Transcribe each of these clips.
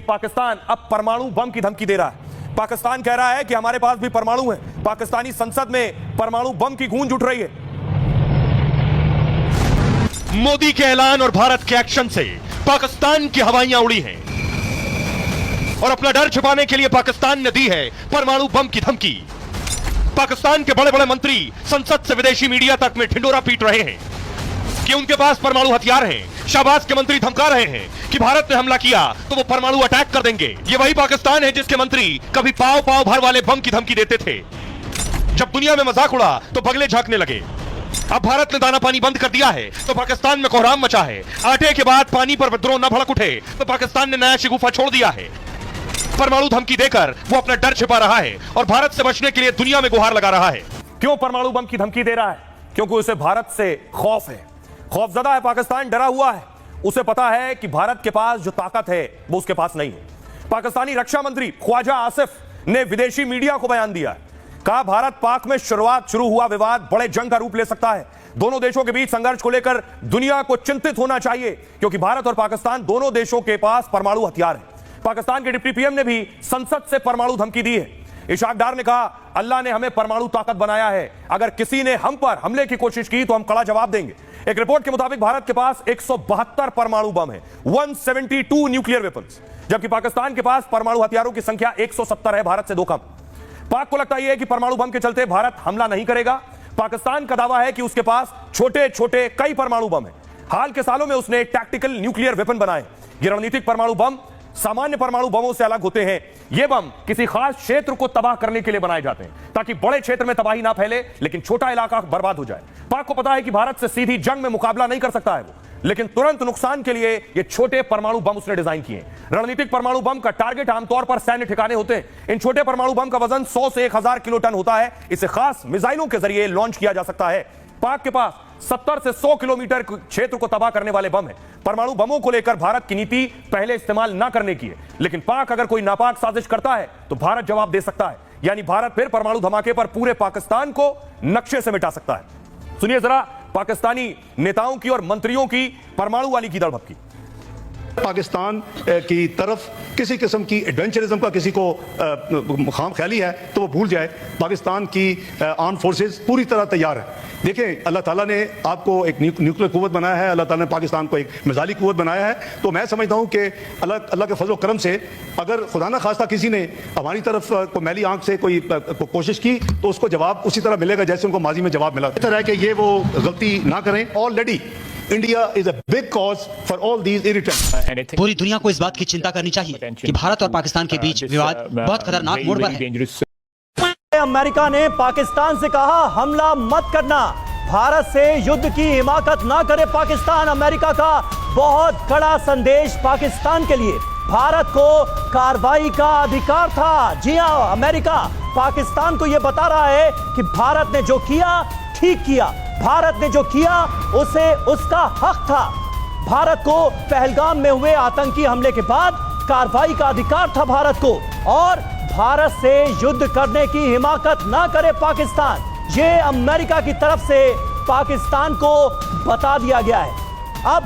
पाकिस्तान अब परमाणु बम की धमकी दे रहा है। पाकिस्तान कह रहा है कि हमारे पास भी परमाणु है। पाकिस्तानी संसद में परमाणु बम की गूंज उठ रही है। मोदी के ऐलान और भारत के एक्शन से पाकिस्तान की हवाइयां उड़ी हैं और अपना डर छुपाने के लिए पाकिस्तान ने दी है परमाणु बम की धमकी। पाकिस्तान के बड़े बड़े मंत्री संसद से विदेशी मीडिया तक में ढिंडोरा पीट रहे हैं कि उनके पास परमाणु हथियार हैं। शाहबाज के मंत्री धमका रहे हैं कि भारत ने हमला किया तो वो परमाणु अटैक कर देंगे। ये वही पाकिस्तान है जिसके मंत्री कभी पाव पाव भर वाले बम की धमकी देते थे। जब दुनिया में मजाक उड़ा तो बगले झांकने लगे। अब भारत ने दाना पानी बंद कर दिया है तो पाकिस्तान में कोहराम मचा है। आटे के बाद पानी पर विद्रोह न भड़क उठे तो पाकिस्तान ने नया शिगुफा छोड़ दिया है। परमाणु धमकी देकर वो अपना डर छिपा रहा है और भारत से बचने के लिए दुनिया में गुहार लगा रहा है। क्यों परमाणु बम की धमकी दे रहा है? क्योंकि उसे भारत से खौफ है। खौफजदा है पाकिस्तान, डरा हुआ है। उसे पता है कि भारत के पास जो ताकत है वो उसके पास नहीं है। पाकिस्तानी रक्षा मंत्री ख्वाजा आसिफ ने विदेशी मीडिया को बयान दिया है। कहा भारत पाक में शुरू हुआ विवाद बड़े जंग का रूप ले सकता है। दोनों देशों के बीच संघर्ष को लेकर दुनिया को चिंतित होना चाहिए क्योंकि भारत और पाकिस्तान दोनों देशों के पास परमाणु हथियार है। पाकिस्तान के डिप्टी पीएम ने भी संसद से परमाणु धमकी दी है। इशाक डार ने कहा अल्लाह ने हमें परमाणु ताकत बनाया है। अगर किसी ने हम पर हमले की कोशिश की तो हम कड़ा जवाब देंगे। एक रिपोर्ट के मुताबिक भारत के पास 172 परमाणु बम है, 172 न्यूक्लियर वेपन्स, जबकि पाकिस्तान के पास परमाणु हथियारों की संख्या 170 है, भारत से 2 कम। पाक को लगता यह है कि परमाणु बम के चलते भारत हमला नहीं करेगा। पाकिस्तान का दावा है कि उसके पास छोटे छोटे कई परमाणु बम है। हाल के सालों में उसने टैक्टिकल न्यूक्लियर वेपन बनाए। ये रणनीतिक परमाणु बम सामान्य परमाणु बमों से अलग होते हैं। ये बम किसी खास क्षेत्र को तबाह करने के लिए बनाए जाते हैं ताकि बड़े क्षेत्र में तबाही ना फैले लेकिन छोटा इलाका बर्बाद हो जाए। पाक को पता है कि भारत से सीधी जंग में मुकाबला नहीं कर सकता है वो, लेकिन तुरंत नुकसान के लिए ये छोटे परमाणु बम उसने डिजाइन किए। रणनीतिक परमाणु बम का टारगेट आमतौर पर सैन्य ठिकाने होते हैं। इन छोटे परमाणु बम का वजन 100 से 1000 किलो टन होता है। इसे खास मिसाइलों के जरिए लॉन्च किया जा सकता है। पाक के पास 70 से 100 किलोमीटर क्षेत्र को तबाह करने वाले बम है। परमाणु बमों को लेकर भारत की नीति पहले इस्तेमाल ना करने की है, लेकिन पाक अगर कोई नापाक साजिश करता है तो भारत जवाब दे सकता है। यानी भारत फिर परमाणु धमाके पर पूरे पाकिस्तान को नक्शे से मिटा सकता है। सुनिए जरा पाकिस्तानी नेताओं की और मंत्रियों की परमाणु वाली कीदड़ भपकी। पाकिस्तान की तरफ किसी किस्म की एडवेंचरिज्म का किसी को खाम ख्याली है तो वो भूल जाए। पाकिस्तान की आर्म फोर्सेस पूरी तरह तैयार है। देखें, अल्लाह ताला ने आपको एक न्यूक्लियर कुव्वत बनाया है, अल्लाह ताला ने पाकिस्तान को एक मिसाइली कुव्वत बनाया है। तो मैं समझता हूं कि अल्लाह के फजल करम से अगर खुदा न खास्ता किसी ने हमारी तरफ को मैली आंख से कोई कोशिश की तो उसको जवाब उसी तरह मिलेगा जैसे उनको माजी में जवाब मिला। इस तरह कि ये वो गलती ना करें। Already India is a big cause for all these irritants. पूरी दुनिया को इस बात की चिंता करनी चाहिए कि भारत और पाकिस्तान के बीच विवाद बहुत खतरनाक मोड़ पर है। अमेरिका ने पाकिस्तान से कहा हमला मत करना, भारत से युद्ध की हिमाकत ना करे पाकिस्तान। अमेरिका का बहुत कड़ा संदेश पाकिस्तान के लिए। भारत को कार्रवाई का अधिकार था। जी हां, अमेरिका पाकिस्तान को यह बता रहा है कि भारत ने जो किया ठीक किया, भारत ने जो किया उसे उसका हक था। भारत को पहलगाम में हुए आतंकी हमले के बाद कार्रवाई का अधिकार था भारत को, और भारत से युद्ध करने की हिमाकत ना करे पाकिस्तान। ये अमेरिका की तरफ से पाकिस्तान को बता दिया गया है। अब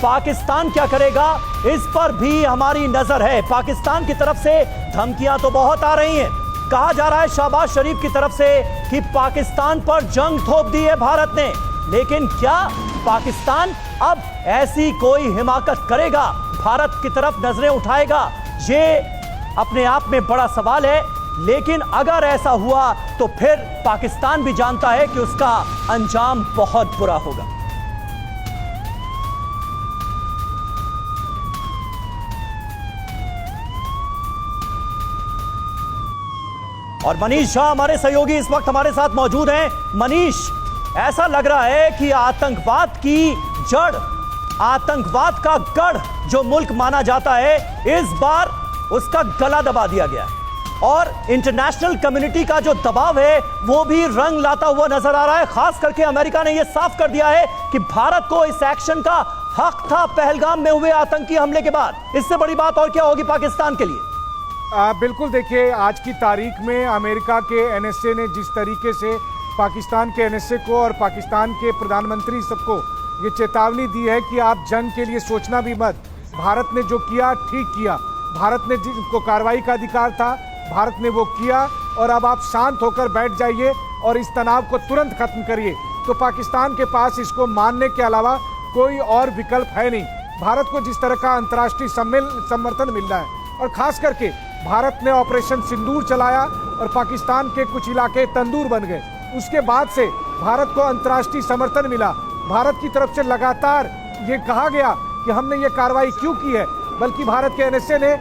पाकिस्तान क्या करेगा इस पर भी हमारी नजर है। पाकिस्तान की तरफ से धमकियां तो बहुत आ रही हैं। कहा जा रहा है शहबाज शरीफ की तरफ से कि पाकिस्तान पर जंग थोप दी है भारत ने, लेकिन क्या पाकिस्तान अब ऐसी कोई हिमाकत करेगा, भारत की तरफ नजरें उठाएगा? ये अपने आप में बड़ा सवाल है। लेकिन अगर ऐसा हुआ तो फिर पाकिस्तान भी जानता है कि उसका अंजाम बहुत बुरा होगा। और मनीष झा हमारे सहयोगी इस वक्त हमारे साथ मौजूद हैं। मनीष, ऐसा लग रहा है कि आतंकवाद की जड़, आतंकवाद का गढ़ जो मुल्क माना जाता है, इस बार उसका गला दबा दिया गया है और इंटरनेशनल कम्युनिटी का जो दबाव है वो भी रंग लाता हुआ नजर आ रहा है। खास करके अमेरिका ने यह साफ कर दिया है कि भारत को इस एक्शन का हक था पहलगाम में हुए आतंकी हमले के बाद। इससे बड़ी बात और क्या होगी पाकिस्तान के लिए? बिल्कुल, देखिए आज की तारीख में अमेरिका के एनएसए ने जिस तरीके से पाकिस्तान के एनएसए को और पाकिस्तान के प्रधानमंत्री सबको ये चेतावनी दी है कि आप जंग के लिए सोचना भी मत, भारत ने जो किया ठीक किया। भारत ने जिनको कार्रवाई का अधिकार था, भारत ने वो किया, और अब आप शांत होकर बैठ जाइए और इस तनाव को तुरंत खत्म करिए। तो पाकिस्तान के पास इसको मानने के अलावा कोई और विकल्प है नहीं। भारत को जिस तरह का अंतर्राष्ट्रीय समर्थन मिल रहा है, और खास करके भारत ने ऑपरेशन सिंदूर चलाया और पाकिस्तान के कुछ इलाके तंदूर बन गए, उसके बाद से भारत को अंतर्राष्ट्रीय समर्थन मिला। भारत की तरफ से लगातार ये कहा गया कि हमने ये कार्रवाई क्यों की है, बल्कि भारत के एनएसए ने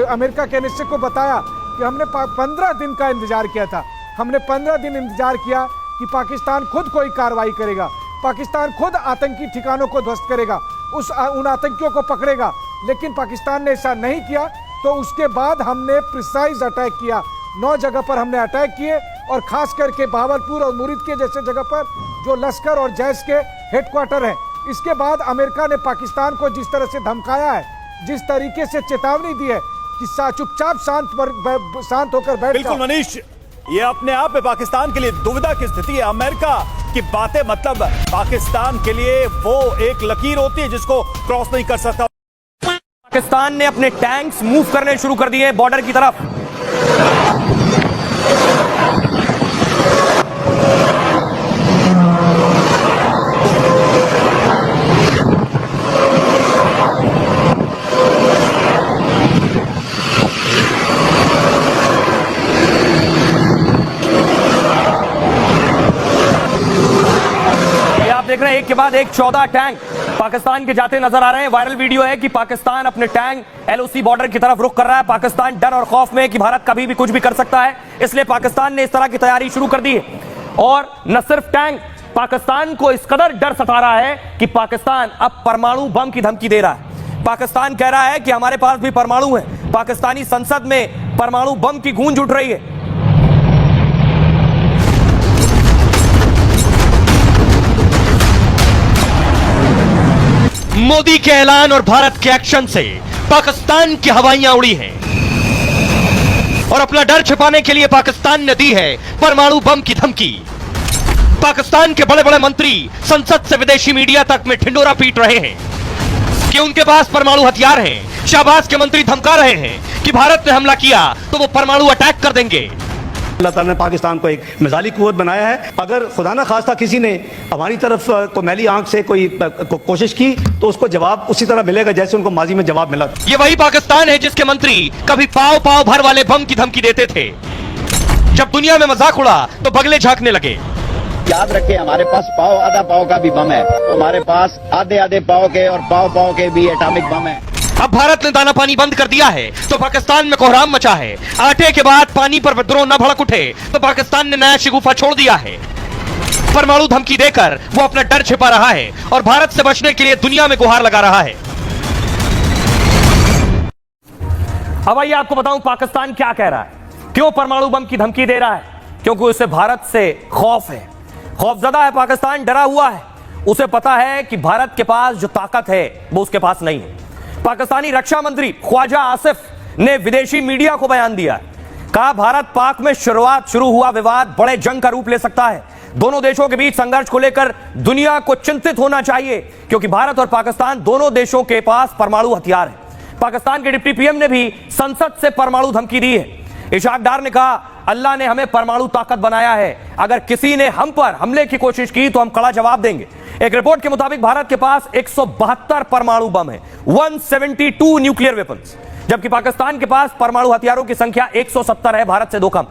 अमेरिका के एनएसए को बताया कि हमने 15 दिन का इंतजार किया था। हमने 15 दिन इंतजार किया कि पाकिस्तान खुद कोई कार्रवाई करेगा, पाकिस्तान खुद आतंकी ठिकानों को ध्वस्त करेगा, उन आतंकियों को पकड़ेगा, लेकिन पाकिस्तान ने ऐसा नहीं किया। तो उसके बाद हमने प्रिसाइज अटैक किया, 9 जगह पर हमने अटैक किए, और खास करके भावलपुर और मुरीद के जैसे जगह पर जो लश्कर और जैश के हेडक्वार्टर हैं। इसके बाद अमेरिका ने पाकिस्तान को जिस तरह से धमकाया है, जिस तरीके से चेतावनी दी है कि चुपचाप शांत होकर बैठ बिल्कुल मनीष, ये अपने आप में पाकिस्तान के लिए दुविधा की स्थिति है। अमेरिका की बातें मतलब पाकिस्तान के लिए वो एक लकीर होती है जिसको क्रॉस नहीं कर सकता। पाकिस्तान ने अपने टैंक्स मूव करने शुरू कर दिए बॉर्डर की तरफ। देख रहे हैं एक के बाद एक 14 टैंक पाकिस्तान के जाते नजर आ रहे हैं। वायरल वीडियो है कि पाकिस्तान अपने टैंक एलओसी बॉर्डर की तरफ रुख कर रहा है। पाकिस्तान डर और खौफ में कि भारत कभी भी कुछ भी कर सकता है, इसलिए पाकिस्तान ने इस तरह की तैयारी शुरू कर दी है। और न सिर्फ टैंक, पाकिस्तान को इस कदर डर सता रहा है कि पाकिस्तान अब परमाणु बम की धमकी दे रहा है। पाकिस्तान कह रहा है कि हमारे पास भी परमाणु है। पाकिस्तानी संसद में परमाणु बम की गूंज उठ रही है। मोदी के ऐलान और भारत के एक्शन से पाकिस्तान की हवाइयां उड़ी हैं और अपना डर छिपाने के लिए पाकिस्तान ने दी है परमाणु बम की धमकी। पाकिस्तान के बड़े बड़े मंत्री संसद से विदेशी मीडिया तक में ढिंडोरा पीट रहे हैं कि उनके पास परमाणु हथियार हैं। शाहबाज के मंत्री धमका रहे हैं कि भारत ने हमला किया तो वो परमाणु अटैक कर देंगे। अल्लाह ताला ने पाकिस्तान को एक मिसाली कुव्वत बनाया है। अगर खुदा ना खास्ता किसी ने हमारी तरफ को मैली आंख से कोई कोशिश की तो उसको जवाब उसी तरह मिलेगा जैसे उनको माजी में जवाब मिला। ये वही पाकिस्तान है जिसके मंत्री कभी पाव पाव भर वाले बम की धमकी देते थे, जब दुनिया में मजाक उड़ा तो बगले झांकने लगे। याद रखें, हमारे पास पाव आधा पाव का भी बम है, हमारे पास आधे आधे पाव के और पाव पाव के भी एटॉमिक बम है। अब भारत ने दाना पानी बंद कर दिया है तो पाकिस्तान में कोहराम मचा है। आटे के बाद पानी पर विद्रोह न भड़क उठे तो पाकिस्तान ने नया शिगुफा छोड़ दिया है। परमाणु धमकी देकर वो अपना डर छिपा रहा है और भारत से बचने के लिए दुनिया में गुहार लगा रहा है। अब आइए आपको बताऊं पाकिस्तान क्या कह रहा है, क्यों परमाणु बम की धमकी दे रहा है। क्योंकि उसे भारत से खौफ है, खौफजदा है पाकिस्तान, डरा हुआ है। उसे पता है कि भारत के पास जो ताकत है वो उसके पास नहीं है। पाकिस्तानी रक्षा मंत्री ख्वाजा आसिफ ने विदेशी मीडिया को बयान दिया, कहा भारत पाक में शुरू हुआ विवाद बड़े जंग का रूप ले सकता है। दोनों देशों के बीच संघर्ष को लेकर दुनिया को चिंतित होना चाहिए क्योंकि भारत और पाकिस्तान दोनों देशों के पास परमाणु हथियार है। पाकिस्तान के डिप्टी पीएम ने भी संसद से परमाणु धमकी दी है। इशाक डार ने कहा, अल्लाह ने हमें परमाणु ताकत बनाया है, अगर किसी ने हम पर हमले की कोशिश की तो हम कड़ा जवाब देंगे। एक रिपोर्ट के मुताबिक भारत के पास 172 परमाणु बम है, 172 न्यूक्लियर वेपन्स, जबकि पाकिस्तान के पास परमाणु हथियारों की संख्या 170 है, भारत से 2 कम।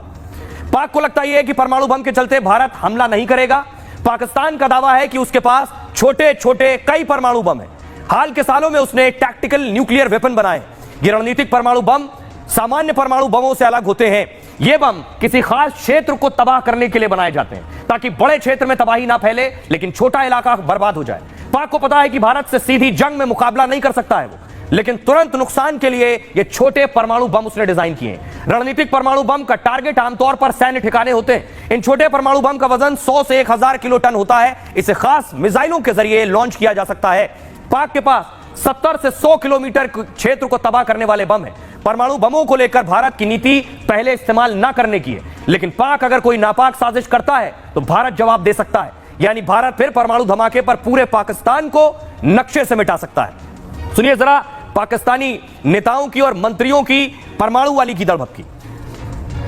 पाक को लगता यह है कि परमाणु बम के चलते भारत हमला नहीं करेगा। पाकिस्तान का दावा है कि उसके पास छोटे छोटे कई परमाणु बम है। हाल के सालों में उसने टैक्टिकल न्यूक्लियर वेपन बनाए। ये रणनीतिक परमाणु बम सामान्य परमाणु बमों से अलग होते हैं। ये बम किसी खास क्षेत्र को तबाह करने के लिए बनाए जाते हैं ताकि बड़े क्षेत्र में तबाही ना फैले लेकिन छोटा इलाका बर्बाद हो जाए। पाक को पता है कि भारत से सीधी जंग में मुकाबला नहीं कर सकता है वो, लेकिन तुरंत नुकसान के लिए ये छोटे परमाणु बम उसने डिजाइन किए हैं। रणनीतिक परमाणु बम का टारगेट आमतौर पर सैन्य ठिकाने होते हैं। इन छोटे परमाणु बम का वजन 100 से 1000 किलो टन होता है। इसे खास मिसाइलों के जरिए लॉन्च किया जा सकता है। पाक के पास 70 से 100 किलोमीटर क्षेत्र को तबाह करने वाले बम है। परमाणु बमों को लेकर भारत की नीति पहले इस्तेमाल ना करने की है, लेकिन पाक अगर कोई नापाक साजिश करता है तो भारत जवाब दे सकता है। यानी भारत फिर परमाणु धमाके पर पूरे पाकिस्तान को नक्शे से मिटा सकता है। सुनिए जरा पाकिस्तानी नेताओं की और मंत्रियों की परमाणु वाली की दड़भक्की।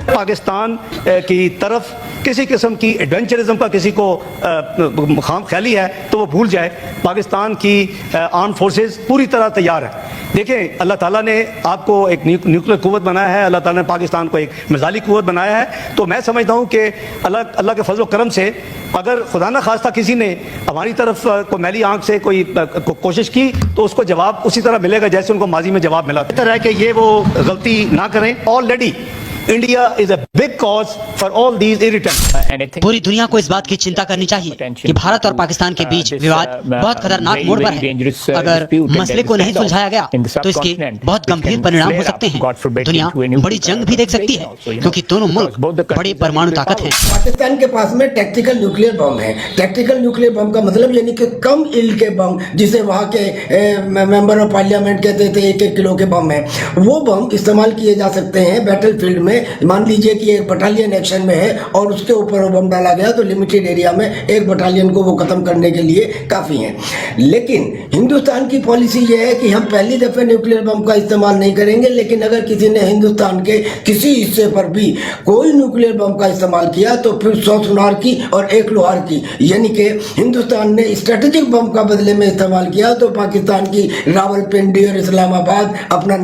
पाकिस्तान की तरफ किसी किस्म की एडवेंचरिज्म का किसी को खाम ख्याली है तो वो भूल जाए। पाकिस्तान की आर्म फोर्सेस पूरी तरह तैयार है। देखें, अल्लाह ताला ने आपको एक न्यूक्लियर कुव्वत बनाया है, अल्लाह ताला ने पाकिस्तान को एक मिसाइली कुव्वत बनाया है। तो मैं समझता हूँ कि अल्लाह के फजल करम से अगर खुदा न खास्ता किसी ने हमारी तरफ को मैली आंख से कोई कोशिश की तो उसको जवाब उसी तरह मिलेगा जैसे उनको माजी में जवाब मिला। बेहतर है कि ये वो गलती ना करें। Already India is a big cause for all these irritants. पूरी दुनिया को इस बात की चिंता करनी चाहिए कि भारत और पाकिस्तान के बीच विवाद बहुत खतरनाक मोड़ पर है। अगर मसले को नहीं सुलझाया गया तो इसके बहुत गंभीर परिणाम हो सकते हैं। दुनिया बड़ी जंग भी देख सकती है क्योंकि दोनों मुल्क बड़े परमाणु ताकत हैं। पाकिस्तान के पास में टैक्टिकल न्यूक्लियर बम है। टैक्टिकल न्यूक्लियर बम का मतलब यानी कि कम इल्ड के बम, जिसे वहाँ के मेंबर ऑफ पार्लियामेंट कहते थे 1-1 किलो के बम है, वो बम इस्तेमाल किए जा सकते हैं बैटल फील्ड में। मान लीजिए कि एक बटालियन एक्शन में है और उसके ऊपर वो बम डाला गया तो लिमिटेड एरिया में एक बटालियन को वो खत्म करने के लिए काफी है। लेकिन हिंदुस्तान की पॉलिसी ये है कि हम पहली दफे न्यूक्लियर बम का इस्तेमाल नहीं करेंगे, लेकिन अगर किसी ने हिंदुस्तान के किसी हिस्से पर भी कोई न्यूक्लियर बम का इस्तेमाल किया तो फिर 100 सुनार की और 1 लोहार की, यानी कि हिंदुस्तान ने स्ट्रेटेजिक बम का बदले में इस्तेमाल किया तो पाकिस्तान की रावलपिंडी और इस्लामाबाद अपना